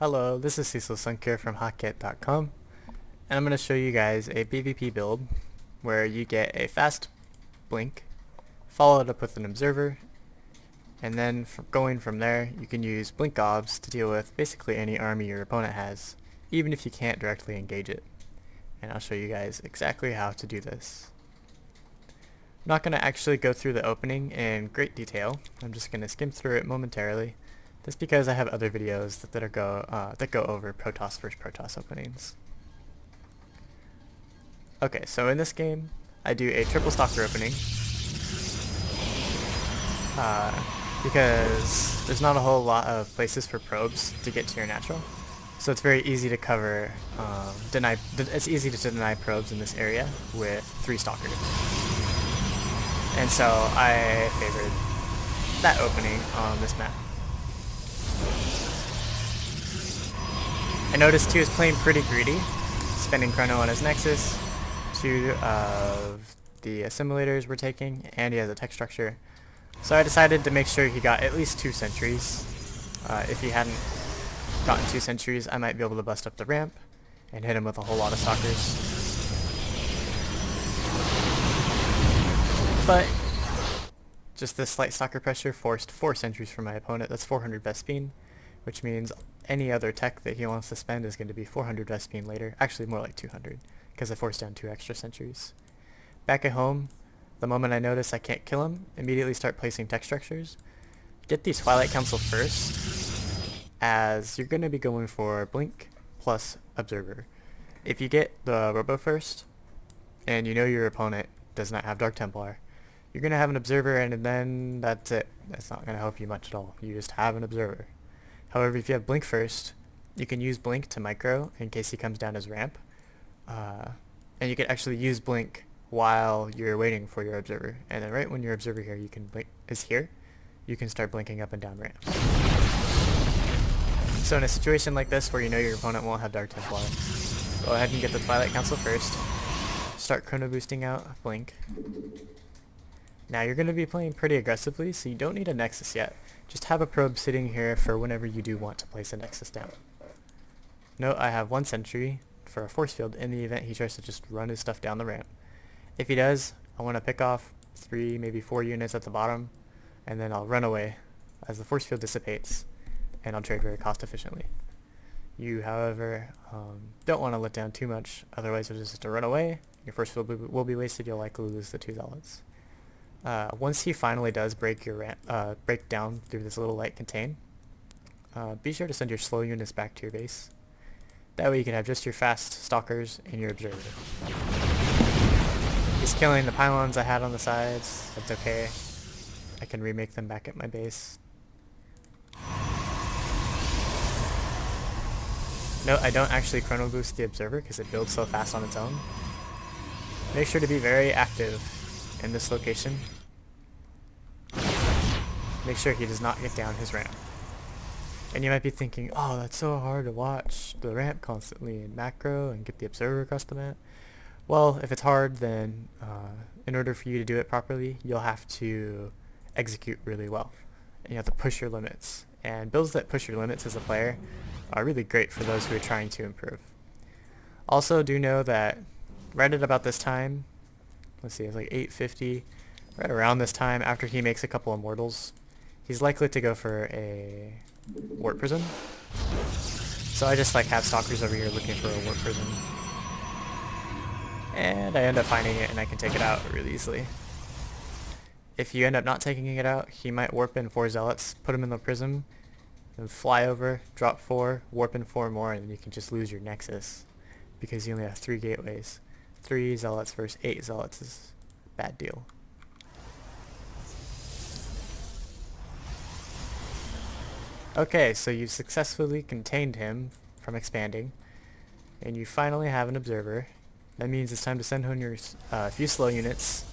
Hello, this is Cecil Sunkir from Hotkeyit.com, and I'm going to show you guys a PvP build where you get a fast blink, followed up with an observer, and then going from there you can use blink gobs to deal with basically any army your opponent has, even if you can't directly engage it. And I'll show you guys exactly how to do this. I'm not going to actually go through the opening in great detail. I'm just going to skim through it momentarily. That's because I have other videos that go over Protoss versus Protoss openings. Okay, so in this game, I do a triple stalker opening because there's not a whole lot of places for probes to get to your natural, so it's very easy to cover. It's easy to deny probes in this area with 3 stalkers, and so I favored that opening on this map. I noticed he was playing pretty greedy, spending chrono on his Nexus. 2 of the assimilators were taking, and he has a tech structure. So I decided to make sure he got at least 2 sentries. If he hadn't gotten 2 sentries, I might be able to bust up the ramp and hit him with a whole lot of stalkers. But just this slight stalker pressure forced 4 sentries from my opponent. That's 400 Vespene, which means any other tech that he wants to spend is going to be 400 Vespene later. Actually, more like 200, because I forced down 2 extra sentries. Back at home, the moment I notice I can't kill him, immediately start placing tech structures. Get the Twilight Council first, as you're going to be going for Blink plus Observer. If you get the Robo first, and you know your opponent does not have Dark Templar, you're going to have an Observer, and then that's it. That's not going to help you much at all. You just have an Observer. However, if you have Blink first, you can use Blink to micro in case he comes down his ramp. And you can actually use Blink while you're waiting for your Observer. And then right when your Observer here is here, you can start blinking up and down ramps. So in a situation like this where you know your opponent won't have Dark Templar, go ahead and get the Twilight Council first. Start chrono boosting out Blink. Now you're going to be playing pretty aggressively, so you don't need a Nexus yet. Just have a probe sitting here for whenever you do want to place a Nexus down. Note I have 1 sentry for a force field in the event he tries to just run his stuff down the ramp. If he does, I want to pick off 3, maybe 4 units at the bottom, and then I'll run away as the force field dissipates, and I'll trade very cost efficiently. You, however, don't want to let down too much, otherwise you'll just have to run away, your force field will be wasted, you'll likely lose the 2 zealots. Once he finally does break down through this little light contain, be sure to send your slow units back to your base. That way you can have just your fast stalkers and your observer. He's killing the pylons I had on the sides. That's okay. I can remake them back at my base. Note I don't actually chrono boost the observer because it builds so fast on its own. Make sure to be very active in this location. Make sure he does not get down his ramp. And you might be thinking, oh, that's so hard to watch the ramp constantly in macro and get the observer across the map. Well, if it's hard, then in order for you to do it properly, you'll have to execute really well. And you have to push your limits. And builds that push your limits as a player are really great for those who are trying to improve. Also, do know that right at about this time, let's see, it's like 850, right around this time, after he makes a couple immortals, he's likely to go for a warp prism. So I just have stalkers over here looking for a warp prism. And I end up finding it and I can take it out really easily. If you end up not taking it out, he might warp in 4 zealots, put them in the prism, then fly over, drop 4, warp in 4 more, and then you can just lose your Nexus. Because you only have 3 gateways. 3 zealots versus 8 zealots is a bad deal. Okay, so you've successfully contained him from expanding, and you finally have an observer. That means it's time to send home your few slow units,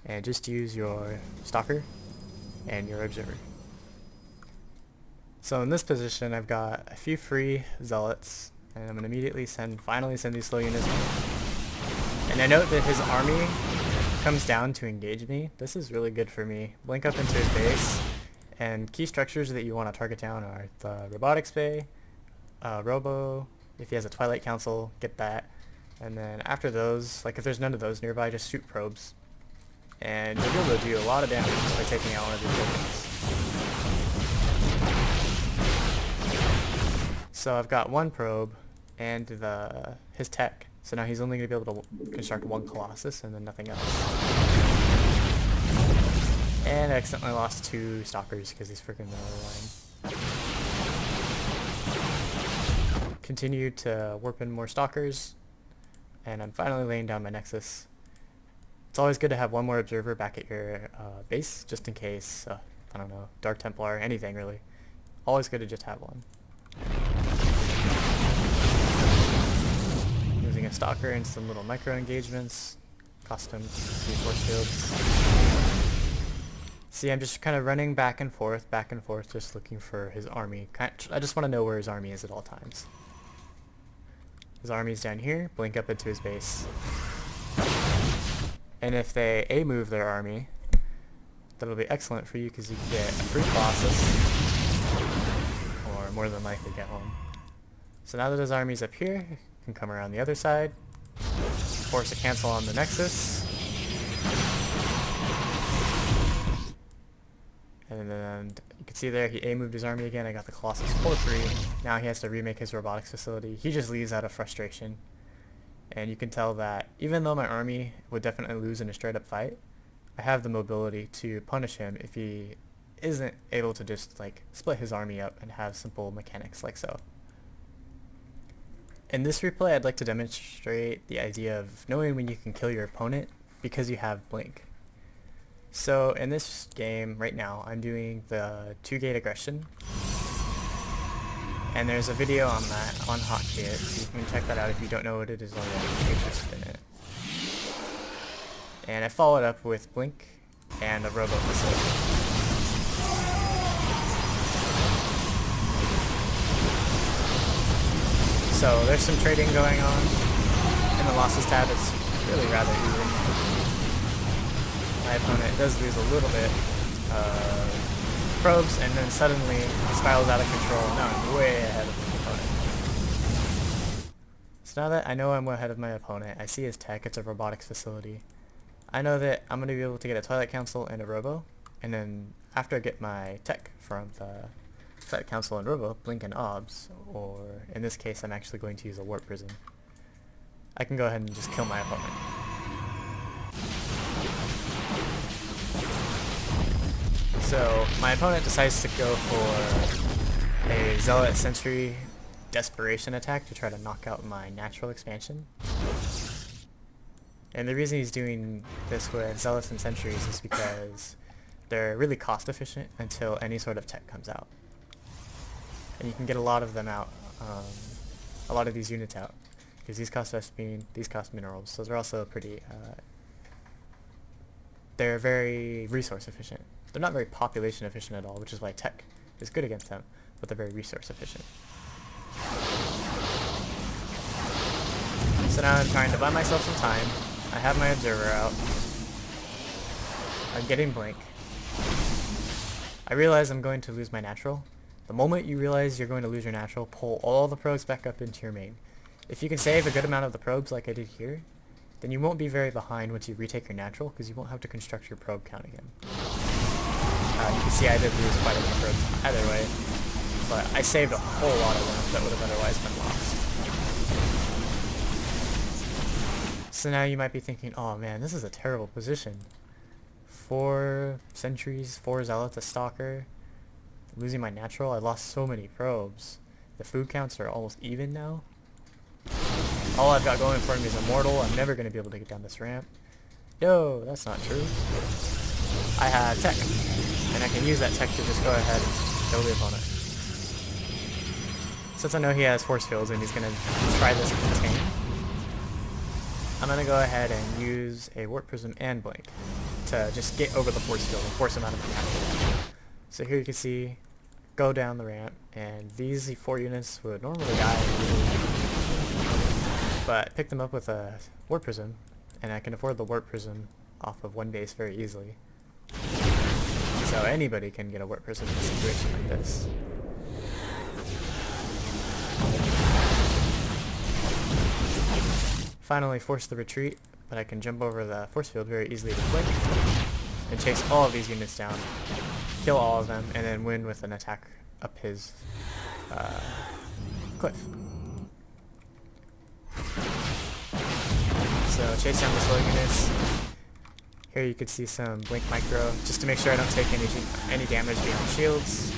and just use your stalker and your observer. So in this position, I've got a few free zealots, and I'm going to immediately finally send these slow units home. And I note that his army comes down to engage me. This is really good for me. Blink up into his base, And key structures that you want to target down are the robotics bay, robo, if he has a Twilight Council, get that. And then after those, like if there's none of those nearby, just shoot probes. And you'll be able to do a lot of damage just by taking out one of your tokens. So I've got one probe and his tech. So now he's only going to be able to construct one Colossus and then nothing else. And I accidentally lost 2 Stalkers because he's freaking line. Continue to warp in more Stalkers, and I'm finally laying down my Nexus. It's always good to have one more Observer back at your base, just in case, I don't know, Dark Templar, anything really. Always good to just have one. Using a Stalker and some little micro engagements, custom 3 force fields. See, I'm just kind of running back and forth, just looking for his army. I just want to know where his army is at all times. His army's down here, blink up into his base. And if they A-move their army, that'll be excellent for you because you can get a free Colossus, or more than likely get one. So now that his army's up here, you can come around the other side, force a cancel on the Nexus, and then you can see there he A-moved his army again. I got the Colossus for free. Now he has to remake his robotics facility. He just leaves out of frustration. And you can tell that even though my army would definitely lose in a straight up fight, I have the mobility to punish him if he isn't able to just like split his army up and have simple mechanics like so. In this replay, I'd like to demonstrate the idea of knowing when you can kill your opponent because you have blink. So in this game right now, I'm doing the 2-gate aggression, and there's a video on that on Hotkeyit, so you can check that out if you don't know what it is already if you're interested in it. And I followed up with blink and a robo facility. So there's some trading going on. In the losses tab, it's really rather even. My opponent does lose a little bit probes, and then suddenly spirals out of control. Now I'm way ahead of my opponent. So now that I know I'm way ahead of my opponent, I see his tech, it's a robotics facility. I know that I'm going to be able to get a Twilight Council and a Robo, and then after I get my tech from the Twilight Council and Robo, blink and obs, or in this case I'm actually going to use a Warp Prism, I can go ahead and just kill my opponent. So my opponent decides to go for a Zealot Sentry Desperation attack to try to knock out my natural expansion. And the reason he's doing this with Zealots and Sentries is because they're really cost efficient until any sort of tech comes out. And you can get a lot of them out, a lot of these units out, because these cost Vespine, these cost minerals, so they're also pretty, they're very resource efficient. They're not very population efficient at all, which is why tech is good against them, but they're very resource efficient. So now I'm trying to buy myself some time. I have my observer out. I'm getting blink. I realize I'm going to lose my natural. The moment you realize you're going to lose your natural, pull all the probes back up into your main. If you can save a good amount of the probes like I did here, then you won't be very behind once you retake your natural, because you won't have to construct your probe count again. You can see I did lose quite a bit of probes either way, but I saved a whole lot of them that would have otherwise been lost. So now you might be thinking, oh man, this is a terrible position. 4 sentries, 4 zealots, a stalker, losing my natural, I lost so many probes. The food counts are almost even now. All I've got going for me is immortal. I'm never going to be able to get down this ramp. No, that's not true. I have tech, and I can use that tech to just go ahead and kill the opponent. Since I know he has force fields and he's going to try this contain, I'm going to go ahead and use a Warp Prism and Blink to just get over the force field and force him out of the map. So here you can see, go down the ramp, and these 4 units would normally die, but pick them up with a Warp Prism, and I can afford the Warp Prism off of one base very easily. So anybody can get a warp person in a situation like this. Finally forced the retreat, but I can jump over the force field very easily to blink and chase all of these units down, kill all of them, and then win with an attack up his cliff. So chase down the slow units. Here you could see some blink micro, just to make sure I don't take any damage beyond shields.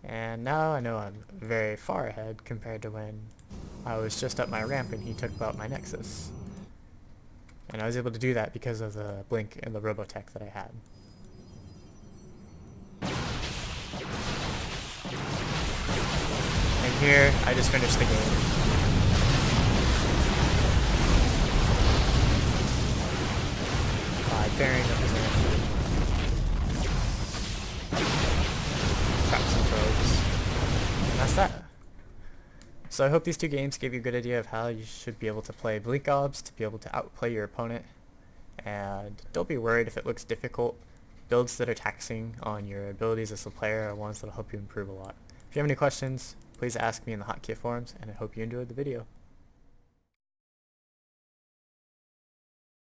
And now I know I'm very far ahead compared to when I was just up my ramp and he took out my nexus. And I was able to do that because of the blink and the robotech that I had. And here, I just finished the game. By pairing up his ramp. Got some probes. And that's that. So I hope these two games gave you a good idea of how you should be able to play Blink Obs to be able to outplay your opponent. And don't be worried if it looks difficult. Builds that are taxing on your abilities as a player are ones that will help you improve a lot. If you have any questions, please ask me in the Hotkeyit forums, and I hope you enjoyed the video.